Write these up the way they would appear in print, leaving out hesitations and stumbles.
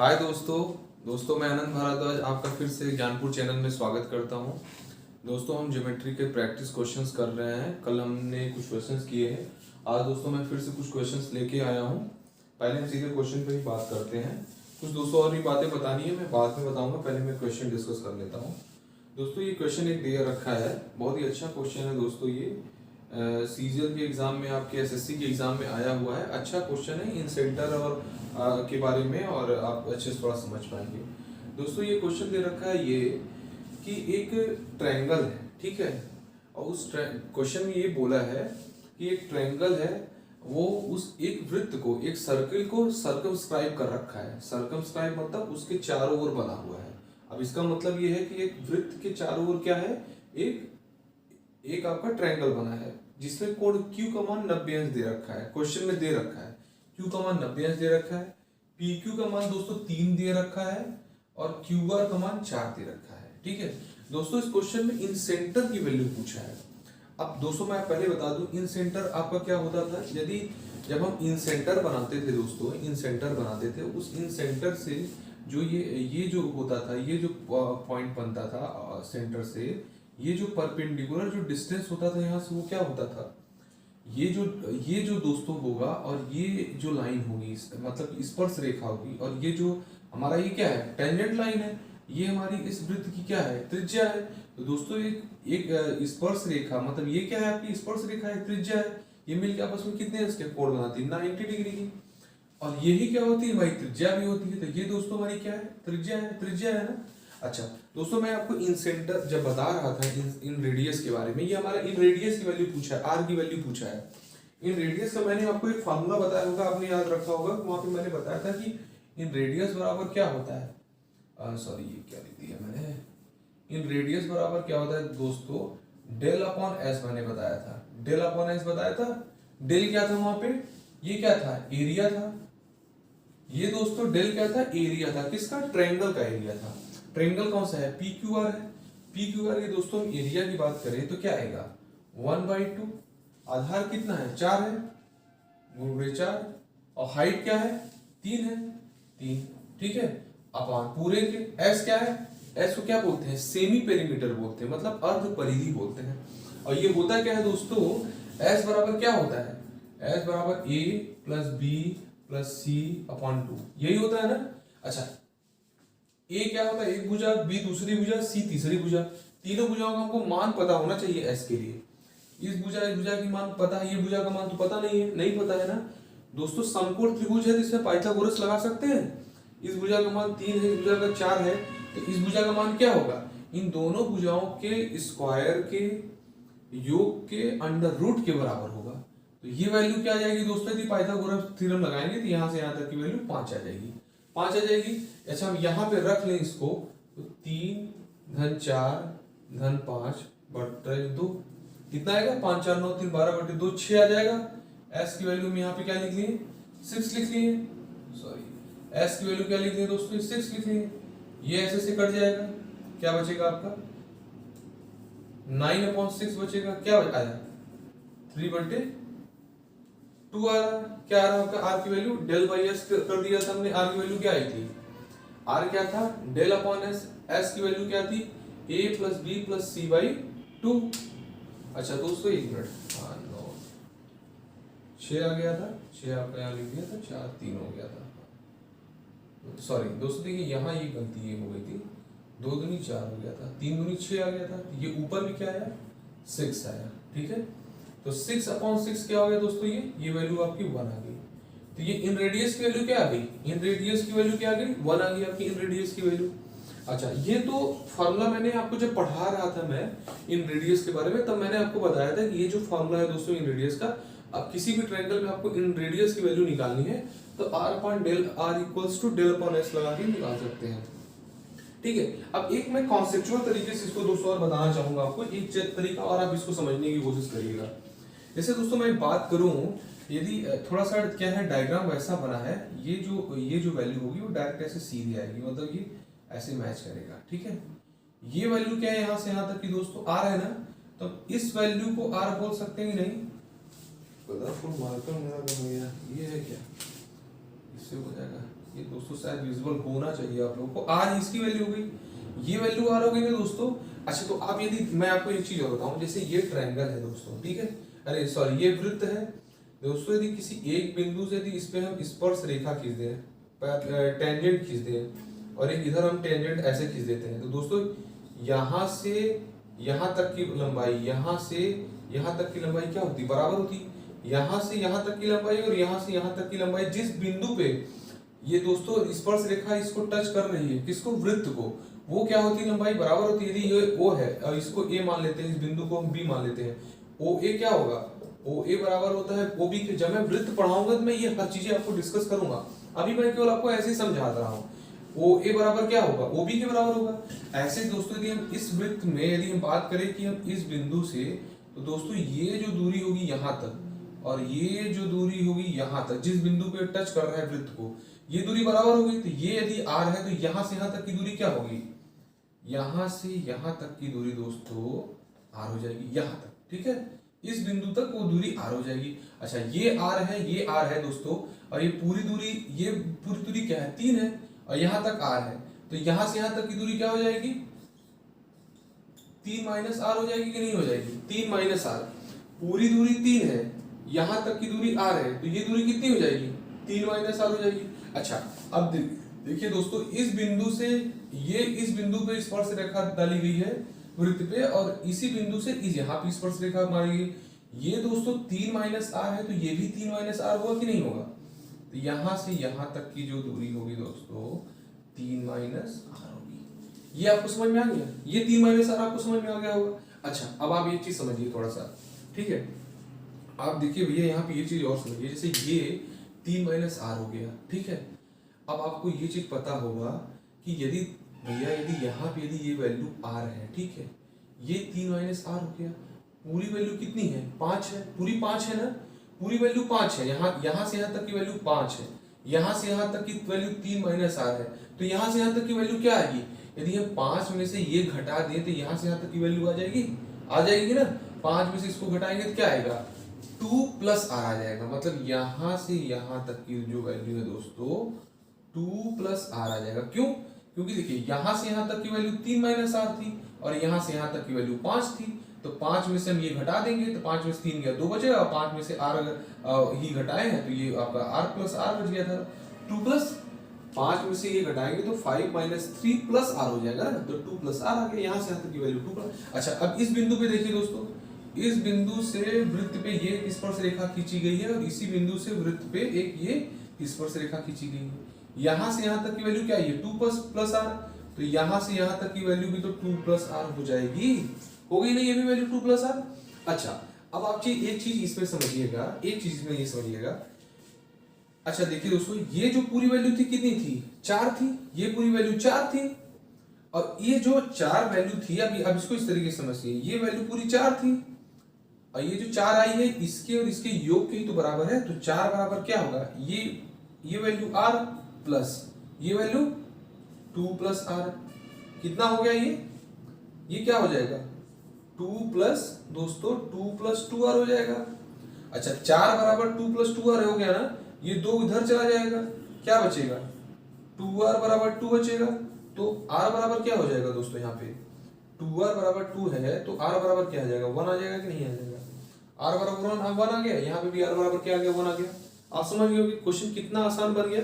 हाय दोस्तों मैं आनंद भारद्वाज आपका फिर से ज्ञानपुर चैनल में स्वागत करता हूं। दोस्तों हम ज्योमेट्री के प्रैक्टिस क्वेश्चंस कर रहे हैं। कल हमने कुछ क्वेश्चंस किए हैं। आज दोस्तों मैं फिर से कुछ क्वेश्चंस लेके आया हूं। पहले हम सीधे क्वेश्चन पे ही बात करते हैं। कुछ दोस्तों और भी बातें बतानी है, मैं बाद में बताऊंगा, पहले मैं क्वेश्चन डिस्कस कर लेता हूँ। दोस्तों ये क्वेश्चन एक दे रखा है, बहुत ही अच्छा क्वेश्चन है दोस्तों। ये सीजीएल के एग्जाम में, आपके एसएससी के एग्जाम में आया हुआ है। अच्छा क्वेश्चन है इन सेंटर और के बारे में, और आप अच्छे से थोड़ा समझ पाएंगे। दोस्तों ये क्वेश्चन दे रखा है ये कि एक ट्रायंगल है, ठीक है, और उस क्वेश्चन में ये बोला है कि एक ट्रायंगल है, वो उस एक वृत्त को, एक सर्कल को सर्कमस्क्राइब कर रखा है। सर्कमस्क्राइब मतलब उसके चारों ओर बना हुआ है। अब इसका मतलब ये है कि एक वृत्त के चारों ओर क्या है, एक आपका ट्रायंगल बना है जिसमें कोण Q का मान 90 अंश दे रखा है। क्वेश्चन में दे रखा है Q का मान 90 अंश दे रखा है, PQ का मान दोस्तों 3 दे रखा है, और QR का मान 4 दे रखा है। ठीक है दोस्तों, इस क्वेश्चन में इन सेंटर की वैल्यू पूछा है। अब दोस्तों मैं पहले बता दूं, इन सेंटर आपका क्या होता था, यदि जब हम इन सेंटर बनाते थे दोस्तों, इन सेंटर बनाते थे, उस इन सेंटर से जो ये जो होता था, ये जो पॉइंट बनता था सेंटर से, ये जो परपेंडिकुलर जो डिस्टेंस होता था यहाँ से, वो क्या होता था, ये जो दोस्तों होगा, और ये जो लाइन होगी मतलब स्पर्श रेखा होगी, और ये जो हमारा ये क्या है, टेंजेंट लाइन है, ये हमारी इस वृत्त की क्या है, त्रिज्या है। तो दोस्तों एक स्पर्श रेखा, मतलब ये क्या है, आपकी स्पर्श रेखा है, त्रिज्या है, ये मिलकर आपस में कितने इसके कोण बनाती है, 90 डिग्री की। और यही क्या होती है भाई, त्रिज्या भी होती है। तो ये दोस्तों हमारी क्या है, त्रिज्या है ना। अच्छा दोस्तों, मैं आपको इन सेंटर जब बता रहा था इन रेडियस के बारे में, ये हमारा इन रेडियस की वैल्यू पूछा है, आर की वैल्यू पूछा है। इन रेडियस का मैंने आपको एक फार्मूला बताया होगा, आपने याद रखा होगा, वहां पे मैंने बताया था कि इन रेडियस बराबर क्या होता है, सॉरी ये क्या लिख दिया मैंने, इन रेडियस बराबर क्या होता है दोस्तों, डेल अपॉन एस मैंने बताया था, डेल अपॉन एस बताया था। डेल क्या था वहां पे, ये क्या था, एरिया था। ये दोस्तों डेल क्या था, एरिया था, किसका, ट्रायंगल का एरिया था। ट्रायंगल कौन सा है, पी क्यू आर है। पी क्यू आर के दोस्तों हम एरिया की बात करें तो क्या आएगा, 1/2। आधार कितना है, 4 है, गुणे 4, और हाइट क्या है, 3 है, 3, ठीक है, अपॉन पूरे के एस क्या है, एस को क्या बोलते हैं, सेमी पेरीमीटर बोलते हैं, मतलब अर्ध परिधि बोलते हैं। और ये होता क्या है दोस्तों, एस बराबर क्या होता है, एस बराबर ए प्लस बी प्लस सी अपॉन 2, यही होता है ना। अच्छा, ए क्या होता है, एक भुजा, बी दूसरी भुजा, सी तीसरी भुजा, तीनों भुजाओं का हमको मान पता होना चाहिए एस के लिए। इस भुजा की मान पता है, ये भुजा का मान तो पता नहीं है, नहीं पता है ना दोस्तों। समकोण त्रिभुज है तो इसमें पाइथागोरस लगा सकते हैं। इस भुजा का मान 3 है, इस भुजा का 4 है, तो इस भुजा का मान क्या होगा, इन दोनों भुजाओं के स्क्वायर के योग के अंडर रूट के बराबर होगा। तो ये वैल्यू क्या आ जाएगी दोस्तों, यदि पाइथागोरस थ्योरम लगाएंगे तो यहाँ से यहाँ तक की वैल्यू 5 आ जाएगी, 5 आ जाएगी। अच्छा हम यहाँ पे रख लें इसको, तो 3 धन 4 धन 5 बटे 2, कितना आएगा, 5 4 9 3 12 बटे 2, 6 आ जाएगा। एस की वैल्यू में यहाँ पे क्या लिख लिए, 6 लिख लिए, सॉरी एस की वैल्यू क्या लिख लिए दोस्तों, 6 लिख लिए। ये ऐसे से कट जाएगा, क्या बचेगा आपका, 9/6 बचेगा, क्या आया, 3/2 आ रहा। क्या आ रहा आपका, आर की वैल्यू डेल बाई एस कर दिया था हमने। आर की वैल्यू क्या आई थी, आर क्या था, डेल अपॉन एस। एस की वैल्यू क्या थी, a plus b plus c by 2। अच्छा दोस्तों एक मिनट, हाँ 9 6 आ गया था, 6 आपका यहाँ लिख दिया था, 4 3 हो गया था, सॉरी दोस्तों देखिए यहाँ ये गलती ये हो गई थी, 2 दूनी 4 हो गया था, 3 दूनी 6 आ गया था, ये ऊपर भी क्या आया, 6 आया, ठीक है। तो 6/6 क्या हो गया दोस्तों, ये वैल्यू आपकी 1 आ गई। तो ये इन रेडियस की वैल्यू क्या आ गई, इन रेडियस की वैल्यू क्या आ गई, 1 आ गई आपकी इन रेडियस की वैल्यू। अच्छा ये तो फॉर्मूला मैंने आपको जब पढ़ा रहा था मैं इन रेडियस के बारे में, तब मैंने आपको बताया था कि ये जो फॉर्मूला है दोस्तों इन रेडियस का, अब किसी भी ट्रायंगल में आपको इन रेडियस की वैल्यू निकालनी है तो r upon del r equals to del upon s लगा के निकाल सकते हैं, ठीक है। अब एक मैं कॉन्सेप्चुअल तरीके से इसको दोस्तों और बताना चाहूंगा आपको, एक तरीका और आप इसको समझने की कोशिश करिएगा। जैसे दोस्तों मैं बात करूं, यदि थोड़ा सा क्या है, डायग्राम वैसा बना है, ये जो वैल्यू होगी वो डायरेक्ट ऐसे सीधी आएगी, मतलब ये ऐसे मैच करेगा, ठीक है। ये वैल्यू क्या है, यहाँ से यहाँ तक की दोस्तों r है ना, तो इस वैल्यू को r बोल सकते हैं कि नहीं, कलरफुल मार्कर मेरा कम हो गया, ये है क्या, इससे हो जाएगा ये दोस्तों शायद विजुअल होना चाहिए आप लोगों को। आर इसकी वैल्यू हो गई, ये वैल्यू आर हो गई ना दोस्तों। अच्छा तो आप यदि मैं आपको एक चीज और बताऊं, जैसे ये ट्रायंगल है दोस्तों, ठीक है, अरे सॉरी ये वृत्त है दोस्तों। यदि किसी एक बिंदु से यदि इस पे हम स्पर्श रेखा खींच दें, टेंजेंट खींच दें, और एक इधर हम टेंजेंट ऐसे खींच देते हैं, तो दोस्तों यहाँ से यहाँ तक की लंबाई, यहाँ से यहाँ तक की लंबाई क्या होती, बराबर होती। यहाँ से यहाँ तक की लंबाई और यहाँ से यहाँ तक की लंबाई, जिस बिंदु पे ये दोस्तों स्पर्श रेखा इसको टच कर रही है, किसको, वृत्त को, वो क्या होती है, लंबाई बराबर होती है। यदि ये ओ है और इसको ए मान लेते हैं, इस बिंदु को हम बी मान लेते हैं, ओ ए क्या होगा, ओ ए बराबर होता है ओ बी के। जब मैं वृत्त पढ़ाऊंगा तो मैं ये हर चीजें आपको डिस्कस करूंगा, अभी मैं केवल आपको ऐसे ही समझा रहा हूँ। ओ ए बराबर क्या होगा, ओ बी के बराबर होगा। ऐसे दोस्तों यदि हम इस वृत्त में यदि हम बात करें कि हम इस बिंदु से, तो दोस्तों ये जो दूरी होगी यहाँ तक और ये जो दूरी होगी यहाँ तक, जिस बिंदु पे टच कर रहा है वृत्त को, ये दूरी बराबर होगी। तो ये यदि आर है तो यहाँ से यहाँ तक की दूरी क्या होगी, यहाँ से यहाँ तक की दूरी दोस्तों आर हो जाएगी, यहाँ तक, ठीक है, इस बिंदु तक वो दूरी आर हो जाएगी। अच्छा ये आर है, ये आर है दोस्तों, और ये पूरी दूरी क्या है, 3 है, और यहाँ तक आर है, तो यहाँ से यहाँ तक की दूरी क्या हो जाएगी, 3 माइनस आर हो जाएगी कि नहीं हो जाएगी, 3 माइनस आर। पूरी दूरी 3 है, यहाँ तक की दूरी आर है, तो ये दूरी कितनी हो जाएगी, 3 माइनस आर हो जाएगी। अच्छा अब देखिए दोस्तों, इस बिंदु से ये इस बिंदु पे स्पर्श रेखा डाली गई है वृत्त पे, और इसी बिंदु से इस यहाँ पे स्पर्श रेखा मारी गई, ये दोस्तों 3 माइनस आर है, तो ये भी 3 माइनस आर होगा कि नहीं होगा। तो यहाँ से यहाँ तक की जो दूरी होगी दोस्तों 3 माइनस आर होगी। ये आपको समझ में आ गया, ये 3 माइनस आर आपको समझ में आ गया होगा। अच्छा अब आप एक चीज समझिए थोड़ा सा, ठीक है, आप देखिए भैया यहाँ पे ये चीज और समझिए, जैसे ये 3 माइनस आर हो गया, ठीक है। अब आपको ये चीज पता होगा कि यदि भैया यदि यहाँ पे यदि ये वैल्यू आर है, ठीक है, ये 3 माइनस आर हो गया, पूरी वैल्यू कितनी है, 5 है, पूरी 5 है ना, पूरी वैल्यू 5 है, यहाँ से यहाँ तक की वैल्यू 5 है, यहाँ से यहाँ तक की वैल्यू 3 माइनस आर है, तो यहाँ से यहाँ तक की वैल्यू क्या आएगी, यदि हम 5 में से ये घटा दें तो यहाँ से यहाँ तक की वैल्यू आ जाएगी ना, 5 में से इसको घटाएंगे तो क्या आएगा, 2 प्लस आर आ जाएगा। मतलब यहाँ से यहाँ तक की जो वैल्यू है दोस्तों 2 प्लस आर आ जाएगा। क्यों, क्योंकि देखिए यहाँ से यहाँ तक की वैल्यू 3 माइनस आर थी और यहाँ से यहाँ तक की वैल्यू 5 थी, तो 5 में से हम ये घटा देंगे तो 5 में से 3 गया 2 बचेगा, और 5 में से आर अगर ही घटाए हैं तो ये आपका आर प्लस आर बच गया था। 2 प्लस 5 में से ये घटाएंगे तो 5 माइनस 3 प्लस आर हो जाएगा ना, तो 2 प्लस आर आ गया, यहाँ से यहाँ तक की वैल्यू 2 प्लस। अच्छा अब इस बिंदु पे देखिए दोस्तों, इस बिंदु से वृत्त पे ये स्पर्श रेखा खींची गई है और इसी बिंदु से वृत्त पे एक ये स्पर्श रेखा खींची गई है। यहाँ से यहाँ तक की वैल्यू क्या है, 2 प्लस आर, तो यहाँ से यहाँ तक की वैल्यू भी तो 2 प्लस आर हो जाएगी, हो गई ना ये भी वैल्यू 2 प्लस आर। अच्छा अब आप एक चीज इसमें समझिएगा, एक चीज में ये समझिएगा। अच्छा देखिए दोस्तों, ये जो पूरी वैल्यू थी कितनी थी, 4 थी, ये पूरी वैल्यू 4 थी, और ये जो 4 वैल्यू थी, अब इसको इस तरीके से समझिए, ये वैल्यू पूरी 4 थी और ये जो 4 आई है इसके और इसके योग के ही तो बराबर है, तो 4 बराबर क्या होगा, ये वैल्यू r प्लस ये वैल्यू 2 प्लस आर, कितना हो गया ये क्या हो जाएगा 2 प्लस दोस्तों 2 प्लस 2 आर हो जाएगा। अच्छा 4 बराबर 2 प्लस 2 आर हो गया ना, ये 2 इधर चला जाएगा, क्या बचेगा 2r बराबर 2 बचेगा, तो r बराबर क्या हो जाएगा दोस्तों, यहाँ पे 2r बराबर 2 है तो r बराबर क्या आ जाएगा, 1 आ जाएगा कि नहीं आ जाएगा, r बराबर 1 आ गया, यहाँ पे भी r बराबर क्या आ गया, 1 आ गया। आप समझ गए कि क्वेश्चन कितना आसान बन गया।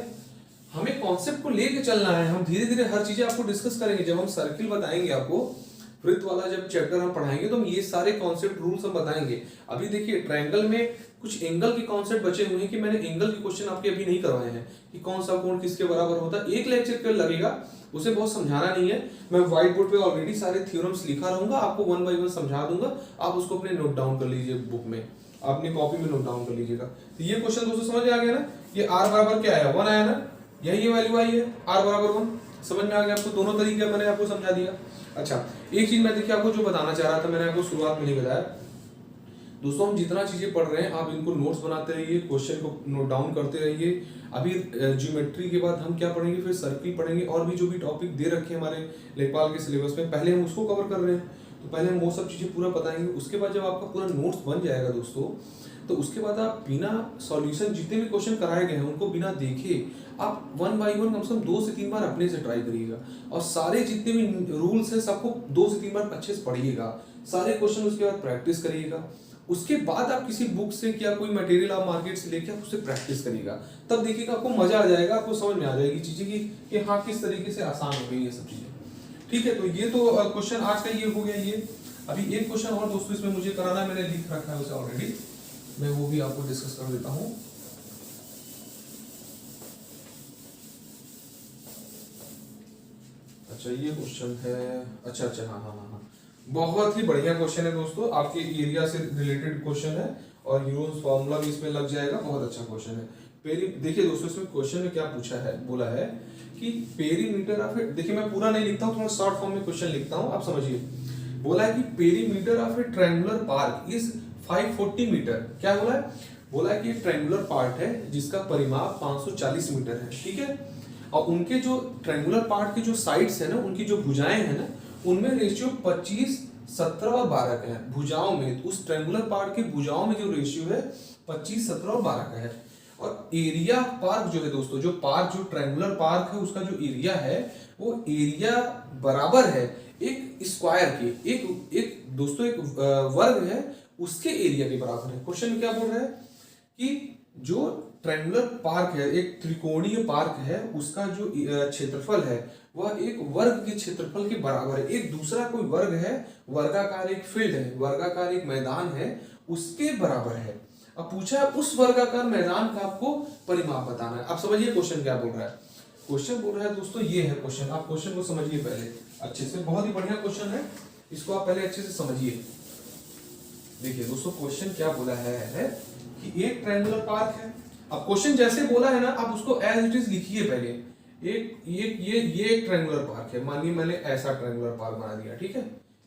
हमें कॉन्सेप्ट को लेके चलना है, हम धीरे धीरे हर चीजें आपको डिस्कस करेंगे। जब हम सर्किल बताएंगे आपको, वृत्त वाला जब चैप्टर हम पढ़ाएंगे तो हम ये सारे कॉन्सेप्ट रूल्स हम बताएंगे। अभी देखिए ट्रायंगल में कुछ एंगल के कॉन्सेप्ट बचे हुए हैं कि मैंने एंगल के क्वेश्चन आपके अभी नहीं करवाए हैं कि कौन सा कोण किसके बराबर होता है, एक लेक्चर पे लगेगा, उसे बहुत समझाना नहीं है। मैं व्हाइट बोर्ड पे ऑलरेडी सारे थ्योरम्स लिखा रहूंगा, आपको 1 बाय 1 समझा दूंगा, आप उसको अपने नोट डाउन कर लीजिए, बुक में अपनी कॉपी में नोट डाउन कर लीजिएगा। तो ये क्वेश्चन दोस्तों समझ में आ गया ना, ये r बराबर क्या आया, 1 आया ना, यही वैल्यू आई है r बराबर 1, समझ में आ गया आपको, दोनों तरीके मैंने आपको समझा दिया। अच्छा एक चीज मैं देखिए आपको जो बताना चाह रहा था, मैंने आपको शुरुआत में नहीं बताया दोस्तों, हम जितना चीजें पढ़ रहे हैं आप इनको नोट्स बनाते रहिए, क्वेश्चन को नोट डाउन करते रहिए। अभी ज्योमेट्री के बाद हम क्या पढ़ेंगे, फिर सर्किल पढ़ेंगे, और भी जो भी टॉपिक दे रखे हैं हमारे लेखपाल के सिलेबस में, पहले हम उसको कवर कर रहे हैं, तो पहले हम वो सब चीजें पूरा बताएंगे। उसके बाद जब आपका पूरा नोट्स बन जाएगा दोस्तों, तो उसके बाद आप बिना सॉल्यूशन जितने भी क्वेश्चन कराए गए हैं उनको बिना देखे आप 1 बाई 1 कम से कम 2 से 3 बार अपने से ट्राई करिएगा, और सारे जितने भी रूल्स हैं सबको 2 से 3 बार अच्छे से पढ़िएगा, सारे क्वेश्चन उसके बाद प्रैक्टिस करिएगा। उसके बाद आप किसी बुक से या कोई मटेरियल आप मार्केट से लेके आप उससे प्रैक्टिस करिएगा, तब देखिएगा आपको मजा आ जाएगा, आपको समझ में आ जाएगी चीजें कि हाँ किस तरीके से आसान हो गई ये सब चीजें। ठीक है, तो ये तो क्वेश्चन आज का ये हो गया। ये अभी एक क्वेश्चन और दोस्तों इसमें मुझे कराना है, मैंने लिख रखा है उसे ऑलरेडी, मैं वो भी आपको डिस्कस कर देता हूँ। अच्छा ये क्वेश्चन है, अच्छा हाँ, बहुत ही बढ़िया क्वेश्चन है दोस्तों, आपके एरिया से रिलेटेड क्वेश्चन है और यूरोस फॉर्मूला भी इसमें लग जाएगा, बहुत अच्छा क्वेश्चन है। देखिए दोस्तों इसमें क्वेश्चन में क्या पूछा है, बोला है कि पेरीमीटर ऑफ, देखिए मैं पूरा नहीं लिखता हूँ, थोड़ा शॉर्ट फॉर्म में क्वेश्चन लिखता हूँ, आप समझिए। बोला है कि perimeter of a triangular park is 540 metre. क्या बोला है? बोला है कि ट्रायंगुलर पार्ट है जिसका परिमाप 540 मीटर है, ठीक है, और उनके जो ट्रायंगुलर पार्ट के जो साइड्स है ना, उनकी जो भुजाएं हैं ना, उनमें रेशियो 25, 17 और 12 का है। भुजाओं में, उस ट्रायंगुलर पार्ट के भुजाओं में जो रेशियो है 25, 17 और 12 का है। और एरिया पार्क जो है दोस्तों, जो पार्क, जो ट्रायंगुलर पार्क है उसका जो एरिया है वो एरिया बराबर है एक स्क्वायर के, एक दोस्तों एक वर्ग है उसके एरिया के बराबर है। क्वेश्चन में क्या बोल रहा है कि जो ट्रायंगुलर पार्क है, एक त्रिकोणीय पार्क है, उसका जो क्षेत्रफल है वह एक वर्ग के क्षेत्रफल के बराबर है। एक दूसरा कोई वर्ग है, वर्गाकार एक फील्ड है, वर्गाकार एक मैदान है, उसके बराबर है। अब पूछा है उस वर्गाकार मैदान का आपको परिमाप बताना है। अब समझिए क्वेश्चन क्या बोल रहा है। क्वेश्चन बोल रहा है दोस्तों, ये है क्वेश्चन, आप क्वेश्चन को समझिए पहले अच्छे से, बहुत ही बढ़िया क्वेश्चन है, इसको आप पहले अच्छे से समझिए। देखिए दोस्तों क्वेश्चन क्या बोला है कि एक ट्रायंगुलर पार्क है। अब क्वेश्चन जैसे बोला है ना, आप उसको एज इट इज लिखिए पहले। ये एक ट्रायंगुलर पार्क है, मानिए मैंने ऐसा ट्रायंगुलर पार्क बना दिया, ठीक है,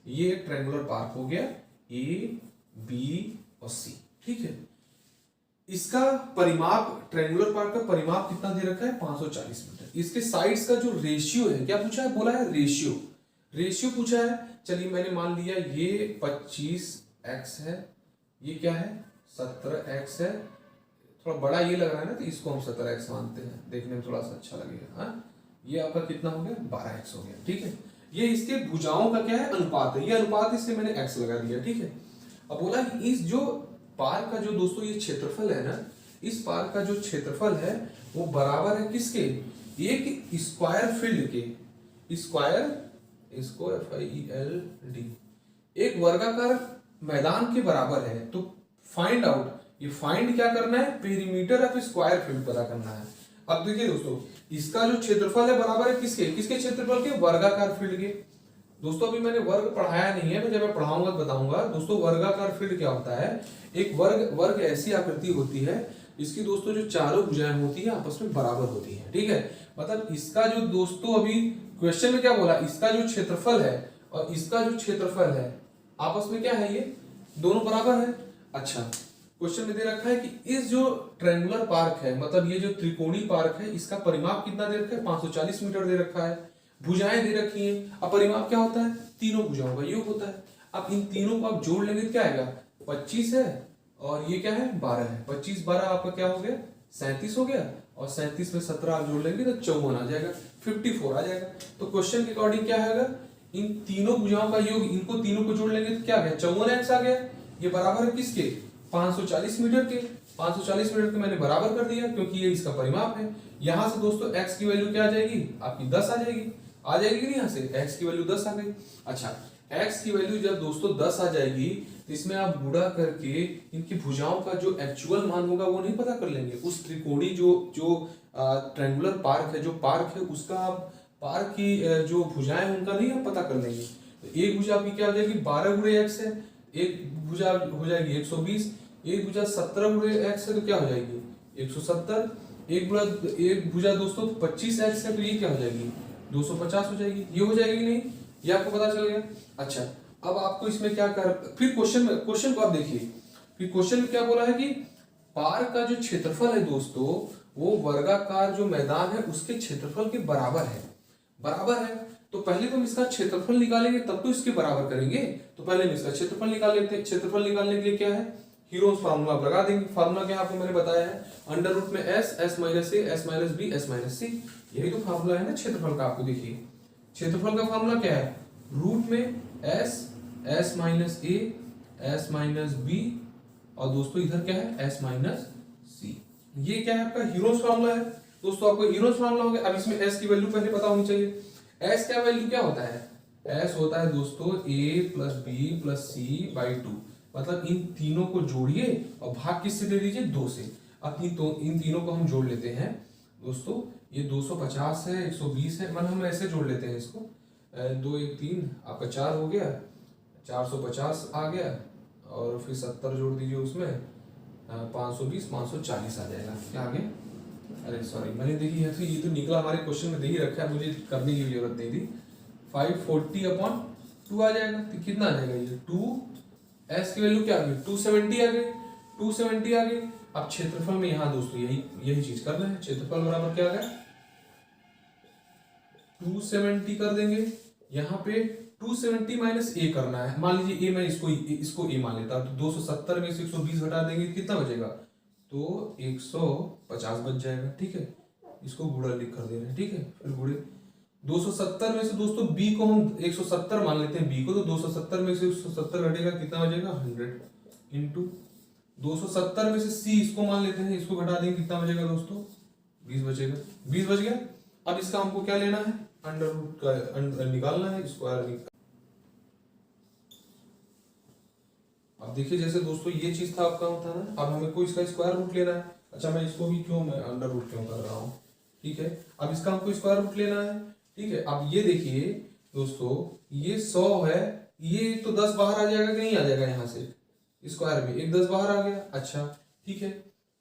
ये एक ट्रायंगुलर पार्क हो गया, ए बी और सी, ठीक है। इसका परिमाप, ट्रायंगुलर पार्क का परिमाप कितना दे रखा है? 540 मीटर। इसके साइड्स का जो रेशियो है, क्या पूछा है? बोला है रेशियो पूछा है। चलिए मैंने मान लिया ये 25x है, ये क्या है 17x है, थोड़ा बड़ा ये लग रहा है ना, तो इसको हम 17x मानते हैं, देखने में थोड़ा सा अच्छा लगेगा। हाँ, ये आपका कितना हो गया? 12x हो गया, ठीक है। ये इसके भुजाओं का क्या है? अनुपात है, ये अनुपात, इसलिए मैंने x लगा दिया, ठीक है। अब बोला कि इस जो पार्क का जो दोस्तों ये क्षेत्रफल है ना, इस पार्क का जो क्षेत्रफल है वो बराबर है किसके? एक स्क्वायर फील्ड के, स्क्वायर, इसको FIELD, एक वर्गाकार मैदान के बराबर है। तो फाइंड आउट, ये फाइंड क्या करना है? पेरीमीटर ऑफ स्क्वायर फील्ड पता करना है। अब देखिए दोस्तों, इसका जो क्षेत्रफल है बराबर है किसके? किसके क्षेत्रफल के? वर्गाकार फील्ड के। दोस्तों अभी मैंने वर्ग पढ़ाया नहीं है, मैं जब मैं पढ़ाऊंगा बताऊंगा। दोस्तों वर्गाकार फील्ड क्या होता है? एक वर्ग ऐसी आकृति होती है इसकी दोस्तों जो चारों भुजाएं होती है आपस में बराबर होती है, ठीक है। मतलब इसका जो दोस्तों अभी क्वेश्चन में क्या बोला, इसका जो क्षेत्रफल है और इसका जो क्षेत्रफल है आपस में क्या है? ये दोनों बराबर है। अच्छा, क्वेश्चन में दे रखा है कि इस जो ट्रायंगुलर पार्क है, मतलब ये जो त्रिकोणीय पार्क है, इसका परिमाप कितना दे रखा है? 540 मीटर दे रखा है। भुजाएं दे रखी हैं। अब परिमाप क्या होता है? तीनों भुजाओं का योग होता है। अब इन तीनों को आप जोड़ लेंगे तो क्या आएगा? 25 है और ये क्या है? 12 है। 25 12 आपका क्या हो गया? 37 हो गया, और 37 में 17 आप जोड़ लेंगे तो 54 आ जाएगा, 54 आ जाएगा। तो क्वेश्चन के अकॉर्डिंग क्या है? इन तीनों भुजाओं का योग, इनको तीनों को जोड़ लेंगे तो क्या आ गया? 54x आ गया। ये बराबर है किसके? 540 मीटर के। 540 मीटर के मैंने बराबर कर दिया क्योंकि ये इसका परिमाप है। यहां से दोस्तों x की वैल्यू क्या आ जाएगी? आपकी 10 आ जाएगी, आ जाएगी नहीं? यहाँ से x की वैल्यू 10 आ गई। अच्छा, x की वैल्यू जब दोस्तों 10 आ जाएगी तो इसमें आप गुणा करके इनकी भुजाओं का जो एक्चुअल मान होगा वो नहीं पता कर लेंगे। उस त्रिकोणी जो ट्रायंगुलर पार्क है, जो पार्क है उसका आप पार्क की जो भुजाएं उनका नहीं आप पता कर लेंगे। तो एक भुजा आपकी क्या हो जाएगी? 12 गुणे x है, एक भुजा हो जाएगी 120, एक भुजा 17 गुणे x है तो क्या हो जाएगी? 170, एक भुजा दोस्तों 25x है तो ये क्या हो जाएगी? 250 हो जाएगी। ये हो जाएगी नहीं? ये आपको पता चल गया। अच्छा, अब आपको इसमें क्या कर, फिर क्वेश्चन को आप देखिए। फिर क्वेश्चन में क्या बोला है कि पार्क का जो क्षेत्रफल है दोस्तों वो वर्गाकार जो मैदान है उसके क्षेत्रफल के बराबर है। बराबर है तो पहले तो हम इसका क्षेत्रफल निकालेंगे तब तो इसके बराबर करेंगे। तो पहले हम इसका क्षेत्रफल निकाल लेते हैं। क्षेत्रफल निकालने के लिए क्या है? हीरोज फार्मूला आप लगा देंगे। फार्मूला क्या आपको मैंने बताया है, अंडर रूट में s, s minus a, s minus b, s minus c, यही तो फार्मूला है ना क्षेत्रफल का। आपको देखिए क्षेत्रफल का फार्मूला क्या है, रूट में s, s minus a, s minus B, और दोस्तों इधर क्या है एस माइनस सी। ये क्या है आपका हीरोज फार्मूला है दोस्तों। आपको हीरोज फार्मूला हो गया। अब इसमें एस की वैल्यू पहले पता होनी चाहिए। एस का वैल्यू क्या होता है, एस होता है दोस्तों a plus b plus c by 2, मतलब इन तीनों को जोड़िए और भाग किससे दे दीजिए, 2 से। अब इन तीनों को हम जोड़ लेते हैं दोस्तों। ये 250 है, 120 है, मतलब हम ऐसे जोड़ लेते हैं इसको। 2 1 3 आपका 4 हो गया, 450 आ गया, और फिर 70 जोड़ दीजिए उसमें, 520 540 आ जाएगा। क्या आ गया, अरे सॉरी मैंने देखी है, तो ये तो निकला हमारे क्वेश्चन में दे ही रखा है, मुझे करने की जरूरत नहीं थी। 540/2 आ जाएगा। तो कितना आ जाएगा ये 2, एस की वैल्यू क्या आ गई 270 आ गई, 270 आ गई। अब क्षेत्रफल में यहाँ दोस्तों यही चीज करना है। क्षेत्रफल बराबर क्या आ गया 270 कर देंगे। यहाँ पे 270 माइनस ए करना है। मान लीजिए ए, मैं इसको ए मान लेता, तो 270 में से 120 घटा देंगे, कितना बचेगा, तो 150 बच जाएगा। ठीक है, इसको गुणा लिख कर दे रहे हैं। ठीक है, फिर गुणे 270 में से दोस्तों बी को हम 170 मान लेते हैं, बी को, तो 270 में से 170 घटेगा, कितना बचेगा 100 इंटू 270 में से सी इसको मान लेते हैं, इसको घटा देंगे, कितना बचेगा दोस्तों 20 बचेगा। 20 बच गया। अब इसका हमको क्या लेना है, अंडर रूट का निकालना है, स्क्वायर। अब देखिए जैसे दोस्तों ये चीज था आपका होता है ना, अब हमें को इसका स्क्वायर रूट लेना है। अच्छा मैं इसको भी मैं अंडर रूट क्यों कर रहा हूँ, ठीक है। अब इसका हमको स्क्वायर रूट लेना है, ठीक है। अब ये देखिए दोस्तों, ये 100 है, ये तो 10 बाहर आ जाएगा कि नहीं आ जाएगा, यहाँ से स्क्वायर में एक 10 बाहर आ गया। अच्छा ठीक है,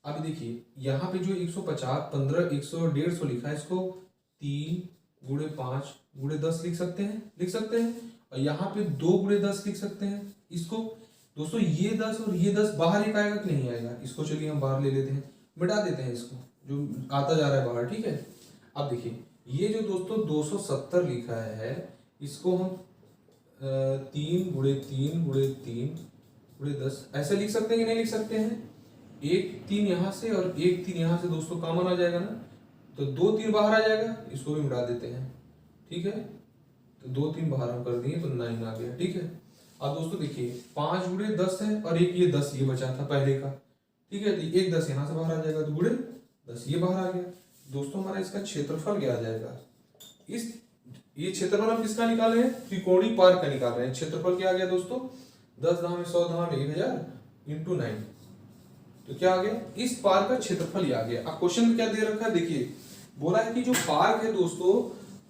अब देखिए यहाँ पे जो 150 15 100 150 लिखा है, इसको 3 गुणे 5 गुणे 10 लिख सकते हैं। और यहाँ पे 2 गुणे 10 लिख सकते हैं इसको। दोस्तों ये 10 और ये 10 बाहर एक आएगा कि नहीं आएगा, इसको चलिए हम बाहर ले लेते हैं, मिटा देते हैं इसको, जो आता जा रहा है बाहर। ठीक है, अब देखिए ये जो दोस्तों 270 लिखा है, इसको हम 3 गुणे 3 गुणे 3 गुणे 10 ऐसे लिख सकते हैं कि नहीं लिख सकते हैं। 1 3 यहाँ से और 1 3 यहाँ से दोस्तों कॉमन आ जाएगा ना, तो 2 3 बाहर आ जाएगा, इसको भी मिटा देते हैं। ठीक है, तो 2 3 बाहर हम कर दिए तो 9 आ गया। ठीक है, अब दोस्तों देखिए 5 गुणे 10 है और एक ये 10 ये बचा था पहले का। ठीक है, तो एक 10 यहाँ से बाहर आ जाएगा, तो गुणे 10 ये बाहर आ गया। दोस्तों हमारा इसका क्षेत्रफल क्या आ जाएगा, ये क्षेत्रफल हम किसका निकाले हैं, त्रिकोणीय पार्क का निकाल रहे हैं। क्षेत्रफल क्या आ गया दोस्तों, 10 धाम 100 धाम 1000 इंटू 9, तो क्या आ गया, इस पार्क का क्षेत्रफल ही आ गया। अब क्वेश्चन में क्या दे रखा है, देखिए बोला है कि जो पार्क है दोस्तों,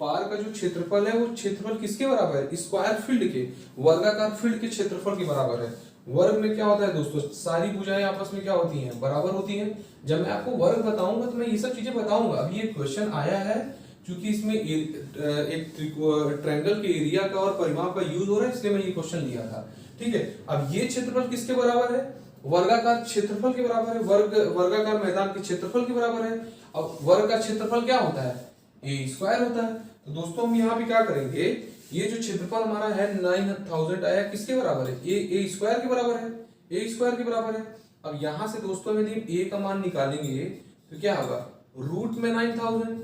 पार्क का जो क्षेत्रफल है वो क्षेत्रफल किसके बराबर है, स्क्वायर फील्ड के, वर्गाकार फील्ड के क्षेत्रफल के बराबर है। वर्ग में क्या होता है दोस्तों, सारी भुजाएं आपस में क्या होती हैं, बराबर होती हैं। जब मैं आपको वर्ग बताऊंगा तो मैं ये सब चीजें बताऊंगा। अभी ये क्वेश्चन आया है क्योंकि इसमें एक ट्रायंगल के एरिया का और परिमाप का यूज हो रहा है, इसलिए मैं ये क्वेश्चन लिया था। ठीक है, अब ये क्षेत्रफल किसके बराबर है, वर्गाकार क्षेत्रफल के बराबर है, वर्गाकार मैदान के क्षेत्रफल के बराबर है। अब वर्ग का क्षेत्रफल क्या होता है, ए स्क्वायर होता है। तो दोस्तों हम यहाँ पे क्या करेंगे, ये जो क्षेत्रफल हमारा है 9000 आया, किसके बराबर है, ए स्क्वायर के बराबर है, ए स्क्वायर के बराबर है। अब यहां से दोस्तों यदि ए का मान निकालेंगे तो क्या होगा, रूट में 9000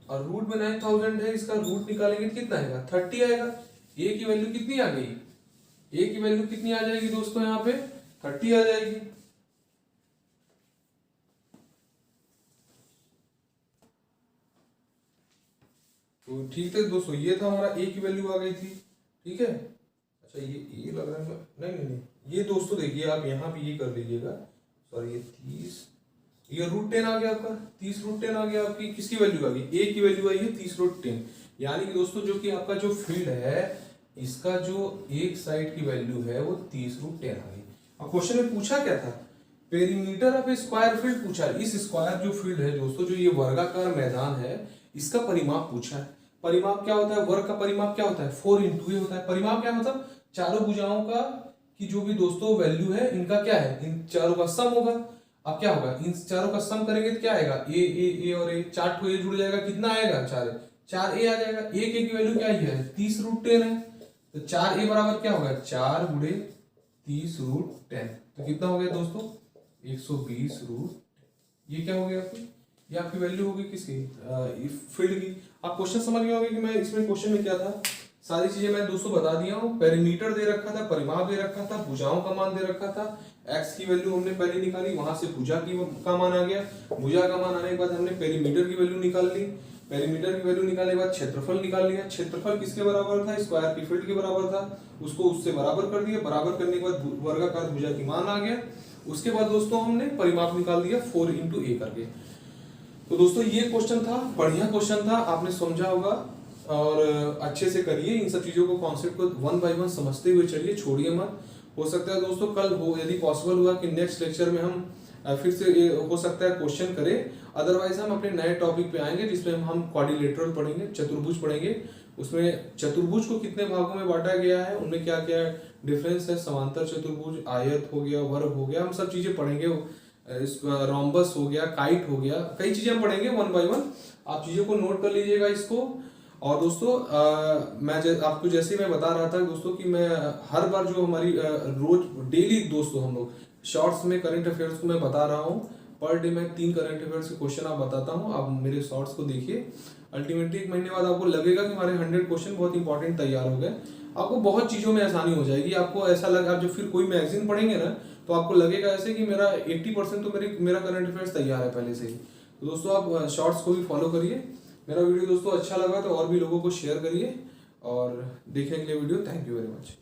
और रूट में 9000 है, इसका रूट निकालेंगे तो कितना आएगा 30 आएगा। ए की वैल्यू कितनी आ गई, ए की वैल्यू कितनी आ जाएगी दोस्तों, यहाँ पे 30 आ जाएगी। तो ठीक है दोस्तों, ये था हमारा ए की वैल्यू आ गई थी। ठीक है, अच्छा ये लग रहा है, नहीं, ये दोस्तों देखिए आप यहाँ पे ये कर लीजिएगा, सॉरी ये 30, ये √10 आ गया आपका, 30√10 आ गया। आपकी किसकी वैल्यू आ गई, ए की वैल्यू आई है 30√10। यानी कि दोस्तों जो कि आपका जो फील्ड है, इसका जो एक साइड की वैल्यू है वो 30√10 आ गई। अब क्वेश्चन में पूछा क्या था, perimeter of A square field पूछा है। इस स्क्वायर जो फील्ड है दोस्तों, जो ये वर्गाकार मैदान है, इसका परिमाप पूछा है। परिमाप क्या होता है, वर्ग का परिमाप क्या होता है, 4 × ए होता है। परिमाप क्या मतलब, चारों भुजाओं का की जो भी दोस्तों वैल्यू है, इनका क्या है, इन चारों का सम होगा। अब क्या होगा, इन चारों का सम करेंगे तो क्या आएगा, ए और ए, 4 ए जुड़ जाएगा, कितना आएगा 4 ए आ जाएगा। ए की वैल्यू क्या है 30√10 है, तो 4 ए बराबर क्या होगा 4 × 30√10। तो कितना हो गया दोस्तों 120 रूट, ये क्या हो गया आपकी, ये आपकी वैल्यू होगी किसकी, फील्ड की। आप क्वेश्चन समझ गए होंगे कि मैं इसमें क्वेश्चन में क्या था, सारी चीजें मैं दोस्तों बता दिया हूँ। पेरीमीटर दे रखा था, परिमाप दे रखा था, भुजाओं का मान दे रखा था, एक्स की वैल्यू हमने पहले निकाली, वहां से भुजा का मान आ गया, भुजा का मान आने के बाद हमने पेरीमीटर की वैल्यू निकाल ली, पेरीमीटर की वैल्यू निकालने के बाद क्षेत्रफल निकाल लिया, क्षेत्रफल किसके बराबर था, स्क्वायर की फील्ड के बराबर था, उसको उससे बराबर कर दिया, बराबर करने के बाद वर्गाकार भुजा की मान आ गया। उसके बाद दोस्तों हमने परिमाप निकाल दिया 4 into a करके। तो दोस्तों ये क्वेश्चन था, बढ़िया क्वेश्चन था, आपने समझा होगा और अच्छे से करिए इन सब चीजों को, कॉन्सेप्ट को 1 by 1 समझते हुए चलिए, छोड़िए मत। हो सकता है दोस्तों कल हो, यदि पॉसिबल हुआ कि नेक्स्ट लेक्चर में हम फिर से हो सकता है क्वेश्चन करें, अदरवाइज हम अपने नए टॉपिक पे आएंगे जिसमें हम क्वाड्रिलेटरल पढ़ेंगे, चतुर्भुज पढ़ेंगे। उसमें चतुर्भुज को कितने भागों में बांटा गया है, उनमें क्या क्या डिफरेंस है, समांतर चतुर्भुज, आयत हो गया, वर्ग हो गया, हम सब चीजें पढ़ेंगे। रोम्बस हो गया, काइट हो गया, कई चीजें हम पढ़ेंगे 1 by 1। आप चीजों को नोट कर लीजिएगा इसको। और दोस्तों आपको जैसे मैं बता रहा था दोस्तों कि मैं हर बार जो हमारी रोज डेली दोस्तों हम लोग शॉर्ट्स में करंट अफेयर्स को मैं बता रहा हूँ, पर डे मैं 3 करंट अफेयर्स के क्वेश्चन आप बताता हूँ, आप मेरे शॉर्ट्स को देखिए। अल्टीमेटली 1 महीने बाद आपको लगेगा कि हमारे 100 क्वेश्चन बहुत इंपॉर्टेंट तैयार हो गए, आपको बहुत चीज़ों में आसानी हो जाएगी। आपको ऐसा लगा, आप जब फिर कोई मैगजीन पढ़ेंगे ना तो आपको लगेगा ऐसे कि मेरा 80% तो मेरा करंट अफेयर्स तैयार है पहले से ही। तो दोस्तों आप शॉर्ट्स को भी फॉलो करिए। मेरा वीडियो दोस्तों अच्छा लगा तो और भी लोगों को शेयर करिए, और देखने के लिए video thank you very much.